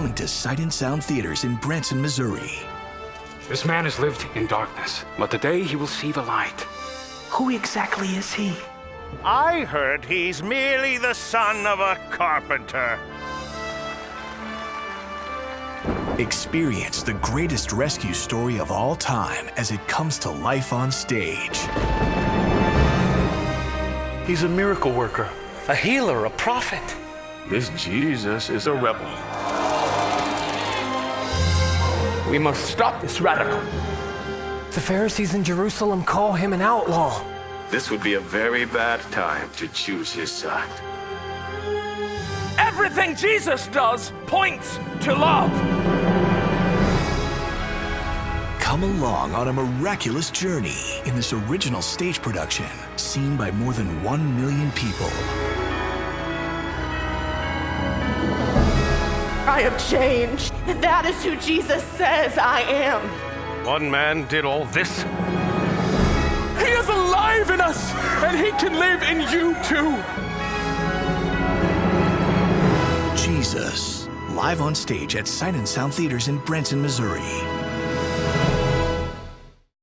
coming to Sight and Sound Theaters in Branson, Missouri. This man has lived in darkness, but today he will see the light. Who exactly is he? I heard he's merely the son of a carpenter. Experience the greatest rescue story of all time as it comes to life on stage. He's a miracle worker, a healer, a prophet. This Jesus is a rebel. We must stop this radical. The Pharisees in Jerusalem call him an outlaw. This would be a very bad time to choose his side. Everything Jesus does points to love. Come along on a miraculous journey in this original stage production, seen by more than 1 million people. I have changed. That is who Jesus says I am. One man did all this. He is alive in us, and he can live in you too. Jesus, live on stage at Sight and Sound Theaters in Branson, Missouri.